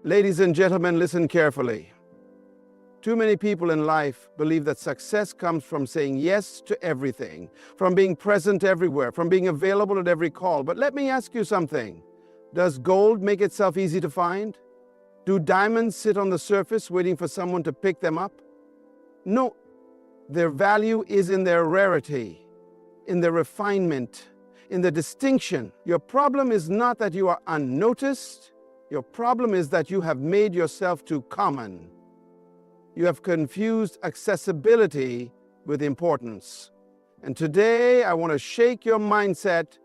Ladies and gentlemen, listen carefully. Too many people in life believe that success comes from saying yes to everything, from being present everywhere, from being available at every call. But let me ask you something. Does gold make itself easy to find? Do diamonds sit on the surface waiting for someone to pick them up? No. Their value is in their rarity, in their refinement, in the distinction. Your problem is not that you are unnoticed. Your problem is that you have made yourself too common. You have confused accessibility with importance. And today I want to shake your mindset,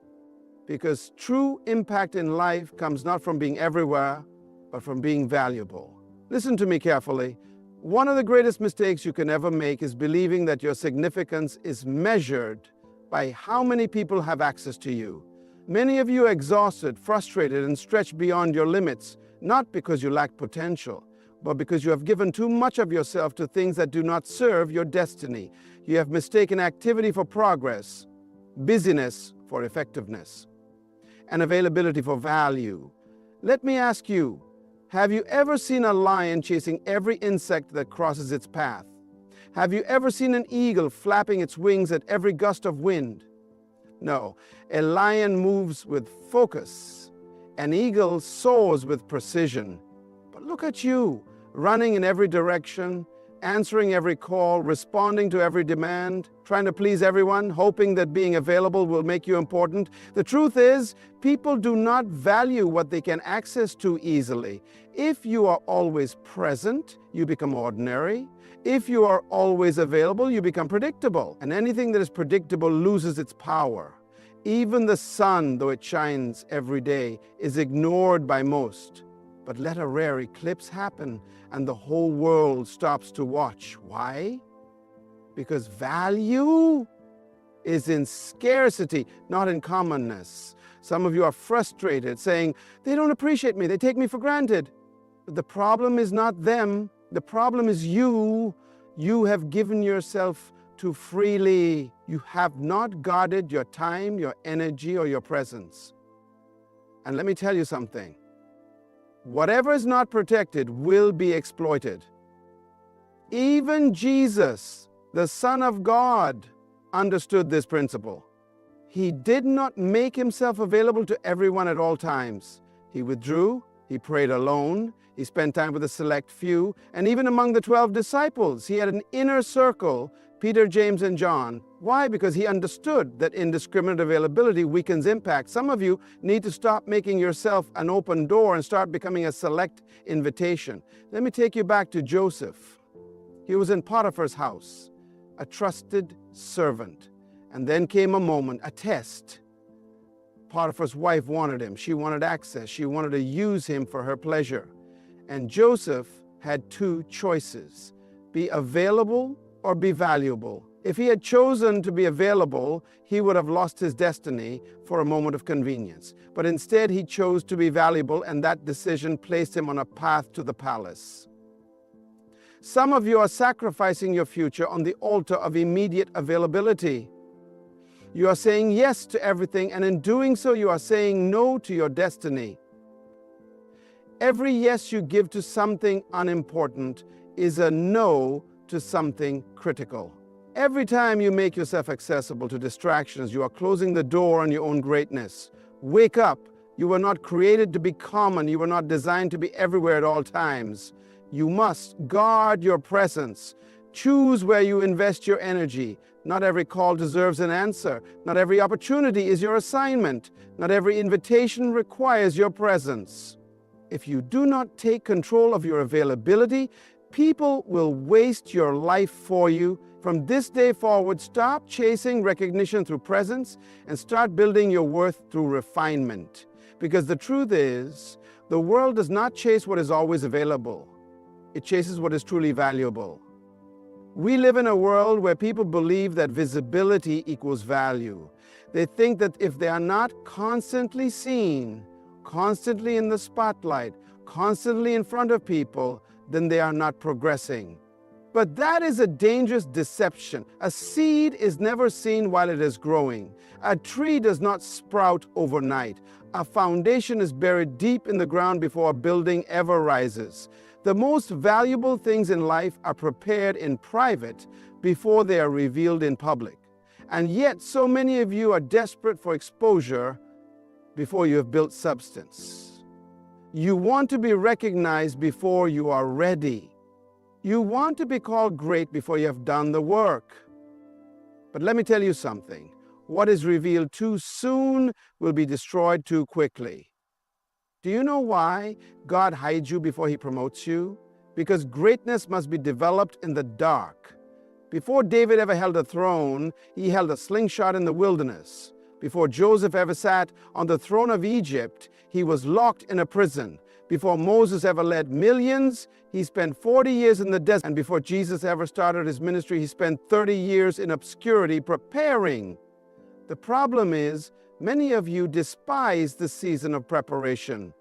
because true impact in life comes not from being everywhere, but from being valuable. Listen to me carefully. One of the greatest mistakes you can ever make is believing that your significance is measured by how many people have access to you. Many of you are exhausted, frustrated, and stretched beyond your limits, not because you lack potential, but because you have given too much of yourself to things that do not serve your destiny. You have mistaken activity for progress, busyness for effectiveness, and availability for value. Let me ask you, have you ever seen a lion chasing every insect that crosses its path? Have you ever seen an eagle flapping its wings at every gust of wind? No, a lion moves with focus. An eagle soars with precision. But look at you, running in every direction, answering every call, responding to every demand, trying to please everyone, hoping that being available will make you important. The truth is, people do not value what they can access too easily. If you are always present, you become ordinary. If you are always available, you become predictable. And anything that is predictable loses its power. Even the sun, though it shines every day, is ignored by most. But let a rare eclipse happen, and the whole world stops to watch. Why? Because value is in scarcity, not in commonness. Some of you are frustrated, saying, they don't appreciate me, they take me for granted. But the problem is not them, the problem is you. You have given yourself too freely. You have not guarded your time, your energy, or your presence. And let me tell you something. Whatever is not protected will be exploited. Even Jesus, the Son of God, understood this principle. He did not make himself available to everyone at all times. He withdrew, he prayed alone, he spent time with a select few, and even among the 12 disciples, he had an inner circle, Peter, James, and John. Why? Because he understood that indiscriminate availability weakens impact. Some of you need to stop making yourself an open door and start becoming a select invitation. Let me take you back to Joseph. He was in Potiphar's house, a trusted servant. And then came a moment, a test. Potiphar's wife wanted him. She wanted access. She wanted to use him for her pleasure. And Joseph had two choices: be available or be valuable. If he had chosen to be available, he would have lost his destiny for a moment of convenience. But instead, he chose to be valuable, and that decision placed him on a path to the palace. Some of you are sacrificing your future on the altar of immediate availability. You are saying yes to everything, and in doing so, you are saying no to your destiny. Every yes you give to something unimportant is a no to something critical. Every time you make yourself accessible to distractions, you are closing the door on your own greatness. Wake up. You were not created to be common. You were not designed to be everywhere at all times. You must guard your presence. Choose where you invest your energy. Not every call deserves an answer. Not every opportunity is your assignment. Not every invitation requires your presence. If you do not take control of your availability, people will waste your life for you. From this day forward, stop chasing recognition through presence and start building your worth through refinement. Because the truth is, the world does not chase what is always available. It chases what is truly valuable. We live in a world where people believe that visibility equals value. They think that if they are not constantly seen, constantly in the spotlight, constantly in front of people, then they are not progressing. But that is a dangerous deception. A seed is never seen while it is growing. A tree does not sprout overnight. A foundation is buried deep in the ground before a building ever rises. The most valuable things in life are prepared in private before they are revealed in public. And yet, so many of you are desperate for exposure before you have built substance. You want to be recognized before you are ready. You want to be called great before you have done the work. But let me tell you something. What is revealed too soon will be destroyed too quickly. Do you know why God hides you before He promotes you? Because greatness must be developed in the dark. Before David ever held a throne, he held a slingshot in the wilderness. Before Joseph ever sat on the throne of Egypt, he was locked in a prison. Before Moses ever led millions, he spent 40 years in the desert. And before Jesus ever started his ministry, he spent 30 years in obscurity preparing. The problem is, many of you despise the season of preparation.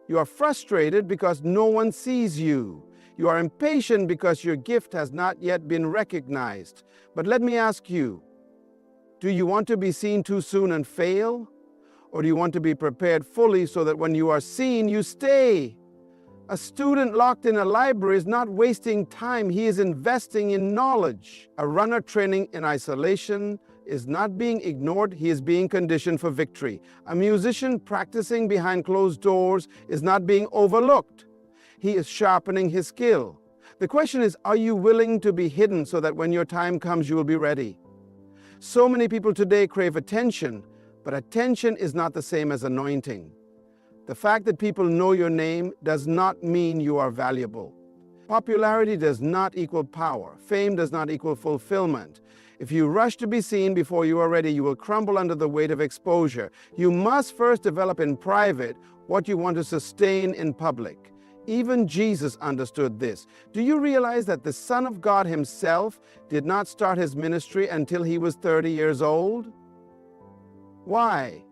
You are frustrated because no one sees you. You are impatient because your gift has not yet been recognized. But let me ask you, do you want to be seen too soon and fail? Or do you want to be prepared fully so that when you are seen, you stay? A student locked in a library is not wasting time. He is investing in knowledge. A runner training in isolation is not being ignored. He is being conditioned for victory. A musician practicing behind closed doors is not being overlooked. He is sharpening his skill. The question is, are you willing to be hidden so that when your time comes, you will be ready? So many people today crave attention, but attention is not the same as anointing. The fact that people know your name does not mean you are valuable. Popularity does not equal power. Fame does not equal fulfillment. If you rush to be seen before you are ready, you will crumble under the weight of exposure. You must first develop in private what you want to sustain in public. Even Jesus understood this. Do you realize that the Son of God himself did not start his ministry until he was 30 years old? Why?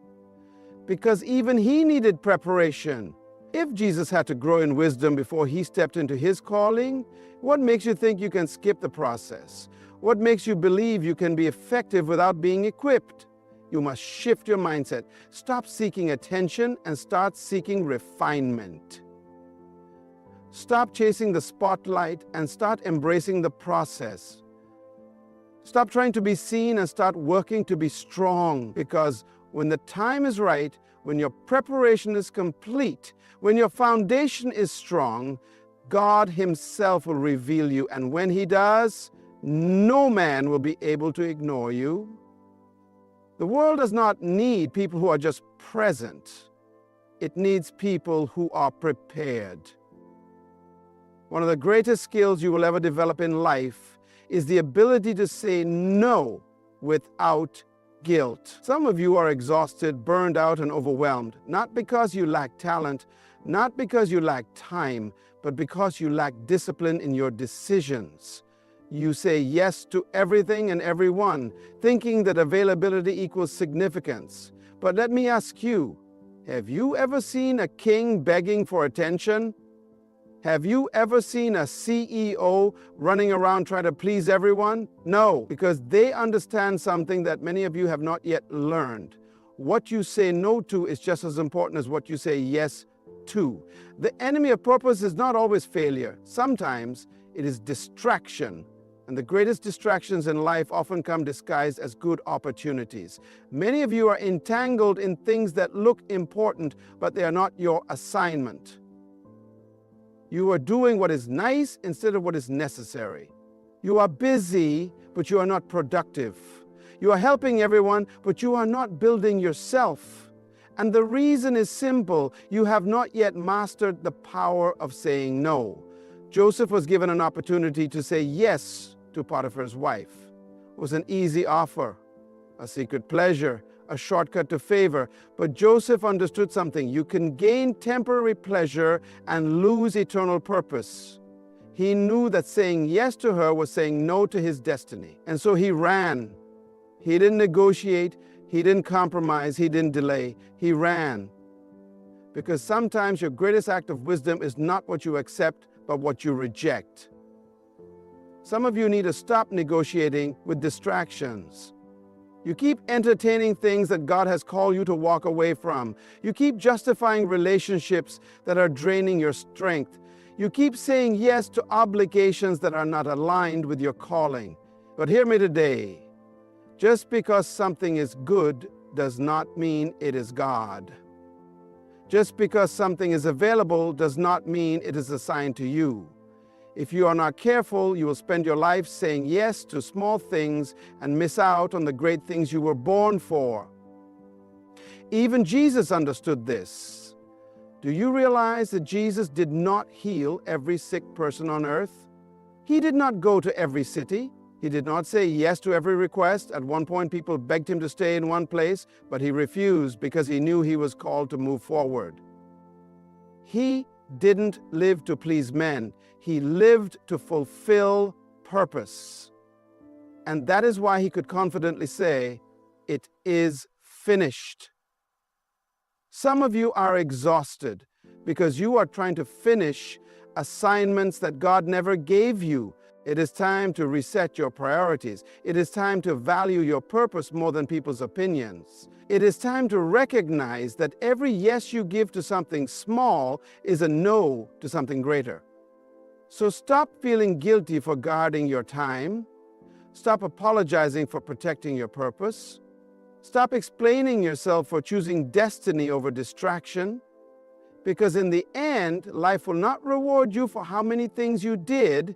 Because even he needed preparation. If Jesus had to grow in wisdom before he stepped into his calling, what makes you think you can skip the process? What makes you believe you can be effective without being equipped? You must shift your mindset. Stop seeking attention and start seeking refinement. Stop chasing the spotlight and start embracing the process. Stop trying to be seen and start working to be strong, because when the time is right, when your preparation is complete, when your foundation is strong, God himself will reveal you. And when he does, no man will be able to ignore you. The world does not need people who are just present. It needs people who are prepared. One of the greatest skills you will ever develop in life is the ability to say no without guilt. Some of you are exhausted, burned out, and overwhelmed, not because you lack talent, not because you lack time, but because you lack discipline in your decisions. You say yes to everything and everyone, thinking that availability equals significance. But let me ask you, have you ever seen a king begging for attention? Have you ever seen a CEO running around trying to please everyone? No, because they understand something that many of you have not yet learned. What you say no to is just as important as what you say yes to. The enemy of purpose is not always failure. Sometimes it is distraction. And the greatest distractions in life often come disguised as good opportunities. Many of you are entangled in things that look important, but they are not your assignment. You are doing what is nice instead of what is necessary. You are busy, but you are not productive. You are helping everyone, but you are not building yourself. And the reason is simple. You have not yet mastered the power of saying no. Joseph was given an opportunity to say yes to Potiphar's wife. It was an easy offer, a secret pleasure, a shortcut to favor. But Joseph understood something. You can gain temporary pleasure and lose eternal purpose. He knew that saying yes to her was saying no to his destiny. And so he ran. He didn't negotiate. He didn't compromise. He didn't delay. He ran. Because sometimes your greatest act of wisdom is not what you accept, but what you reject. Some of you need to stop negotiating with distractions. You keep entertaining things that God has called you to walk away from. You keep justifying relationships that are draining your strength. You keep saying yes to obligations that are not aligned with your calling. But hear me today. Just because something is good does not mean it is God. Just because something is available does not mean it is assigned to you. If you are not careful, you will spend your life saying yes to small things and miss out on the great things you were born for. Even Jesus understood this. Do you realize that Jesus did not heal every sick person on earth? He did not go to every city. He did not say yes to every request. At one point, people begged him to stay in one place, but he refused because he knew he was called to move forward. He didn't live to please men. He lived to fulfill purpose. And that is why he could confidently say, "It is finished." Some of you are exhausted because you are trying to finish assignments that God never gave you. It is time to reset your priorities. It is time to value your purpose more than people's opinions. It is time to recognize that every yes you give to something small is a no to something greater. So stop feeling guilty for guarding your time. Stop apologizing for protecting your purpose. Stop explaining yourself for choosing destiny over distraction. Because in the end, life will not reward you for how many things you did.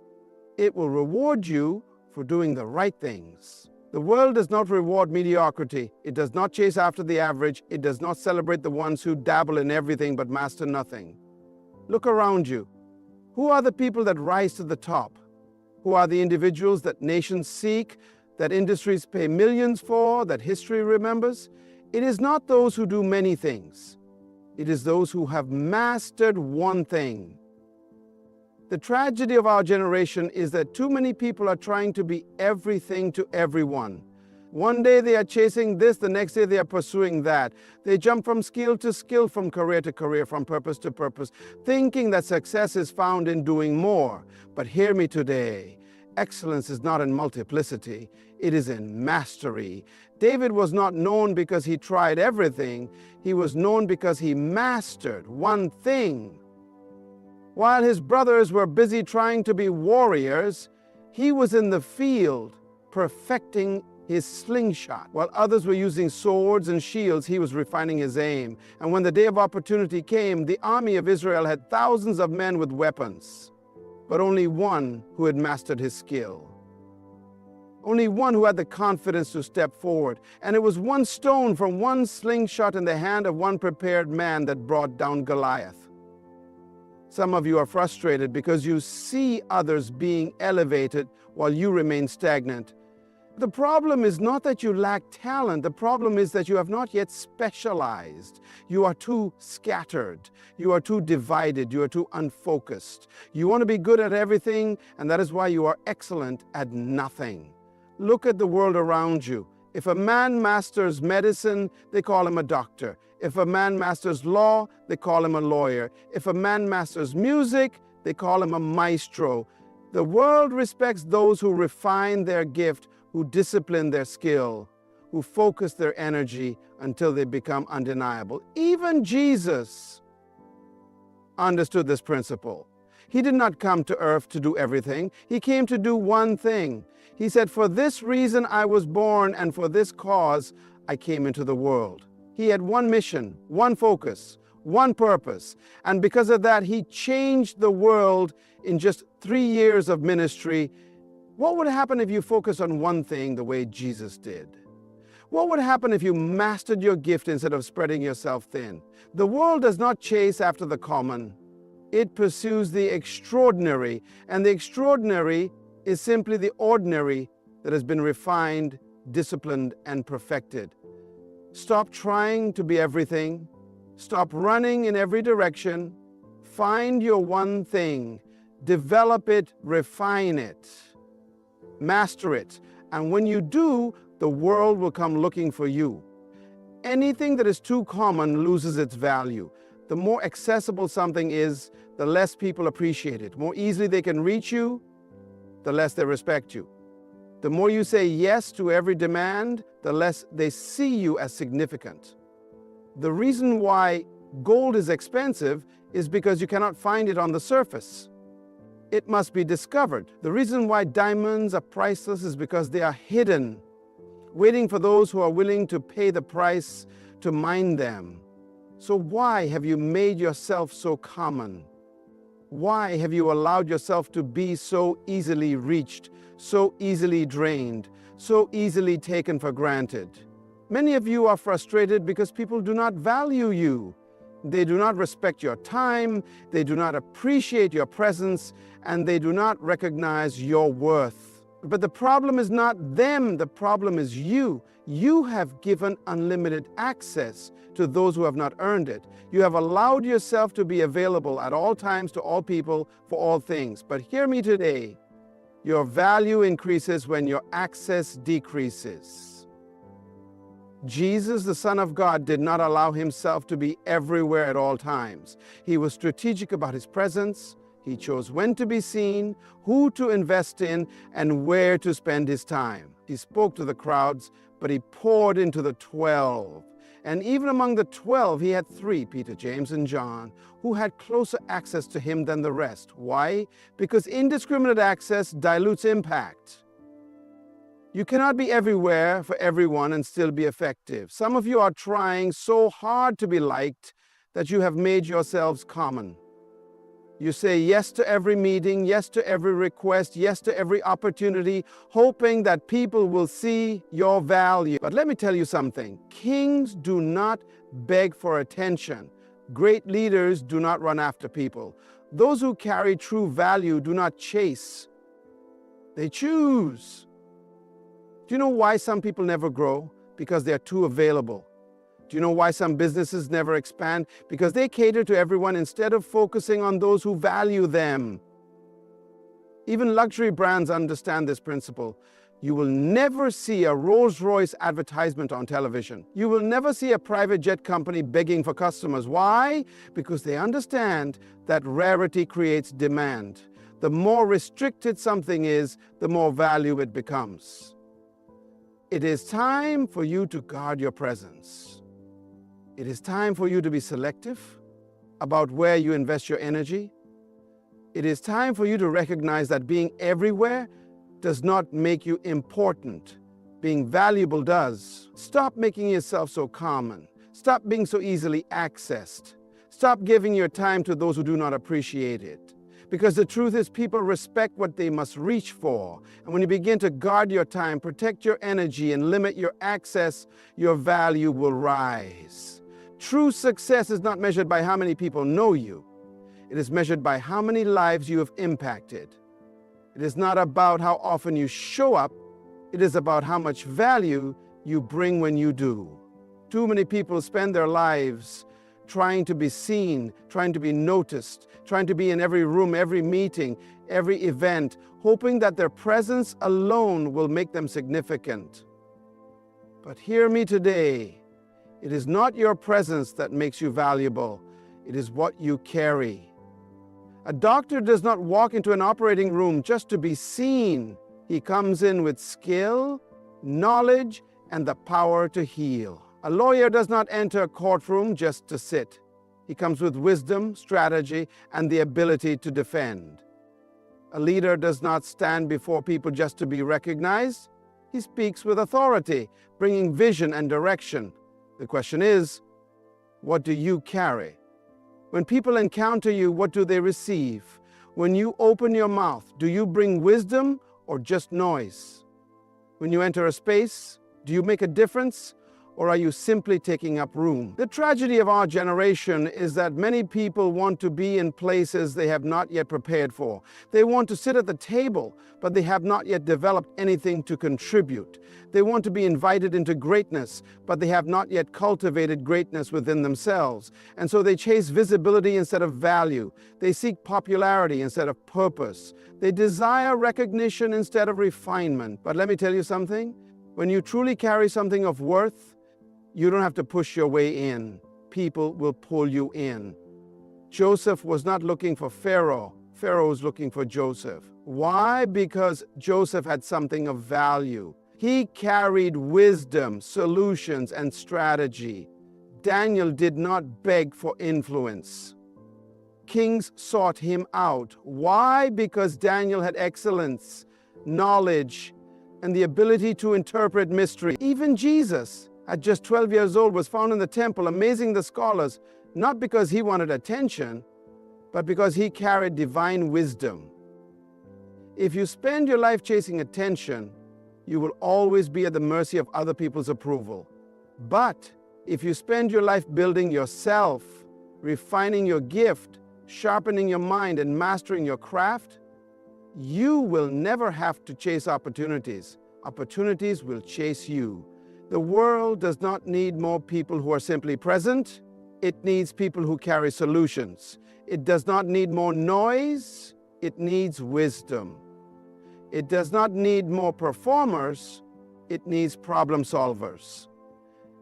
It will reward you for doing the right things. The world does not reward mediocrity. It does not chase after the average. It does not celebrate the ones who dabble in everything but master nothing. Look around you. Who are the people that rise to the top? Who are the individuals that nations seek, that industries pay millions for, that history remembers? It is not those who do many things. It is those who have mastered one thing. The tragedy of our generation is that too many people are trying to be everything to everyone. One day they are chasing this, the next day they are pursuing that. They jump from skill to skill, from career to career, from purpose to purpose, thinking that success is found in doing more. But hear me today. Excellence is not in multiplicity, it is in mastery. David was not known because he tried everything. He was known because he mastered one thing. While his brothers were busy trying to be warriors, he was in the field perfecting his slingshot. While others were using swords and shields, he was refining his aim. And when the day of opportunity came, the army of Israel had thousands of men with weapons, but only one who had mastered his skill. Only one who had the confidence to step forward. And it was one stone from one slingshot in the hand of one prepared man that brought down Goliath. Some of you are frustrated because you see others being elevated while you remain stagnant. The problem is not that you lack talent. The problem is that you have not yet specialized. You are too scattered. You are too divided. You are too unfocused. You want to be good at everything, and that is why you are excellent at nothing. Look at the world around you. If a man masters medicine, they call him a doctor. If a man masters law, they call him a lawyer. If a man masters music, they call him a maestro. The world respects those who refine their gift, who discipline their skill, who focus their energy until they become undeniable. Even Jesus understood this principle. He did not come to earth to do everything. He came to do one thing. He said, "For this reason I was born, and for this cause I came into the world." He had one mission, one focus, one purpose. And because of that, he changed the world in just 3 years of ministry. What would happen if you focused on one thing the way Jesus did? What would happen if you mastered your gift instead of spreading yourself thin? The world does not chase after the common. It pursues the extraordinary. And the extraordinary is simply the ordinary that has been refined, disciplined, and perfected. Stop trying to be everything. Stop running in every direction. Find your one thing. Develop it, refine it, master it. And when you do, the world will come looking for you. Anything that is too common loses its value. The more accessible something is, the less people appreciate it. More easily they can reach you, the less they respect you. The more you say yes to every demand, the less they see you as significant. The reason why gold is expensive is because you cannot find it on the surface. It must be discovered. The reason why diamonds are priceless is because they are hidden, waiting for those who are willing to pay the price to mine them. So why have you made yourself so common? Why have you allowed yourself to be so easily reached, so easily drained, so easily taken for granted? Many of you are frustrated because people do not value you. They do not respect your time, they do not appreciate your presence, and they do not recognize your worth. But the problem is not them, the problem is you. You have given unlimited access to those who have not earned it. You have allowed yourself to be available at all times to all people for all things. But hear me today, your value increases when your access decreases. Jesus, the Son of God, did not allow himself to be everywhere at all times. He was strategic about his presence. He chose when to be seen, who to invest in, and where to spend his time. He spoke to the crowds, but he poured into the 12. And even among the 12, he had 3, Peter, James, and John, who had closer access to him than the rest. Why? Because indiscriminate access dilutes impact. You cannot be everywhere for everyone and still be effective. Some of you are trying so hard to be liked that you have made yourselves common. You say yes to every meeting, yes to every request, yes to every opportunity, hoping that people will see your value. But let me tell you something. Kings do not beg for attention. Great leaders do not run after people. Those who carry true value do not chase. They choose. Do you know why some people never grow? Because they're too available. Do you know why some businesses never expand? Because they cater to everyone instead of focusing on those who value them. Even luxury brands understand this principle. You will never see a Rolls-Royce advertisement on television. You will never see a private jet company begging for customers. Why? Because they understand that rarity creates demand. The more restricted something is, the more value it becomes. It is time for you to guard your presence. It is time for you to be selective about where you invest your energy. It is time for you to recognize that being everywhere does not make you important. Being valuable does. Stop making yourself so common. Stop being so easily accessed. Stop giving your time to those who do not appreciate it. Because the truth is, people respect what they must reach for. And when you begin to guard your time, protect your energy, and limit your access, your value will rise. True success is not measured by how many people know you. It is measured by how many lives you have impacted. It is not about how often you show up. It is about how much value you bring when you do. Too many people spend their lives trying to be seen, trying to be noticed, trying to be in every room, every meeting, every event, hoping that their presence alone will make them significant. But hear me today. It is not your presence that makes you valuable. It is what you carry. A doctor does not walk into an operating room just to be seen. He comes in with skill, knowledge, and the power to heal. A lawyer does not enter a courtroom just to sit. He comes with wisdom, strategy, and the ability to defend. A leader does not stand before people just to be recognized. He speaks with authority, bringing vision and direction. The question is, what do you carry? When people encounter you, what do they receive? When you open your mouth, do you bring wisdom or just noise? When you enter a space, do you make a difference or are you simply taking up room? The tragedy of our generation is that many people want to be in places they have not yet prepared for. They want to sit at the table, but they have not yet developed anything to contribute. They want to be invited into greatness, but they have not yet cultivated greatness within themselves. And so they chase visibility instead of value. They seek popularity instead of purpose. They desire recognition instead of refinement. But let me tell you something. When you truly carry something of worth, you don't have to push your way in. People will pull you in. Joseph was not looking for Pharaoh. Pharaoh was looking for Joseph. Why? Because Joseph had something of value. He carried wisdom, solutions, and strategy. Daniel did not beg for influence. Kings sought him out. Why? Because Daniel had excellence, knowledge, and the ability to interpret mystery. Even Jesus, at just 12 years old, was found in the temple, amazing the scholars, not because he wanted attention, but because he carried divine wisdom. If you spend your life chasing attention, you will always be at the mercy of other people's approval. But if you spend your life building yourself, refining your gift, sharpening your mind, and mastering your craft, you will never have to chase opportunities. Opportunities will chase you. The world does not need more people who are simply present. It needs people who carry solutions. It does not need more noise. It needs wisdom. It does not need more performers. It needs problem solvers.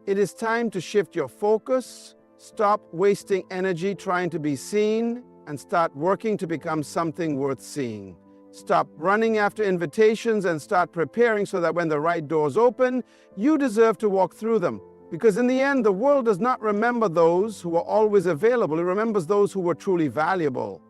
It is time to shift your focus, stop wasting energy trying to be seen, and start working to become something worth seeing. Stop running after invitations and start preparing so that when the right doors open, you deserve to walk through them. Because in the end, the world does not remember those who are always available. It remembers those who were truly valuable.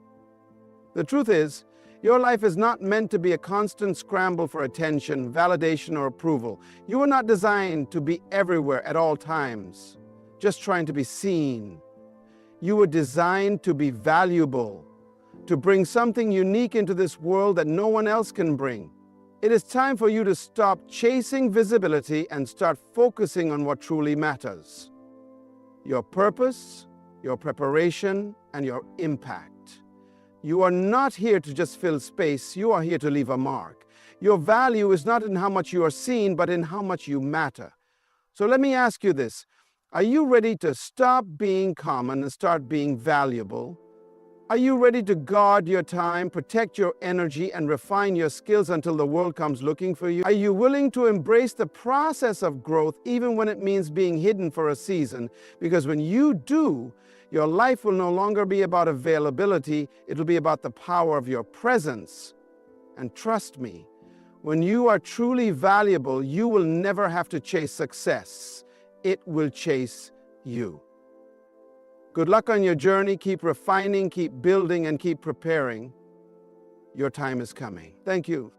The truth is, your life is not meant to be a constant scramble for attention, validation, or approval. You are not designed to be everywhere at all times, just trying to be seen. You were designed to be valuable, to bring something unique into this world that no one else can bring. It is time for you to stop chasing visibility and start focusing on what truly matters: your purpose, your preparation, and your impact. You are not here to just fill space. You are here to leave a mark. Your value is not in how much you are seen, but in how much you matter. So let me ask you this. Are you ready to stop being common and start being valuable? Are you ready to guard your time, protect your energy, and refine your skills until the world comes looking for you? Are you willing to embrace the process of growth even when it means being hidden for a season? Because when you do, your life will no longer be about availability. It'll be about the power of your presence. And trust me, when you are truly valuable, you will never have to chase success. It will chase you. Good luck on your journey. Keep refining, keep building, and keep preparing. Your time is coming. Thank you.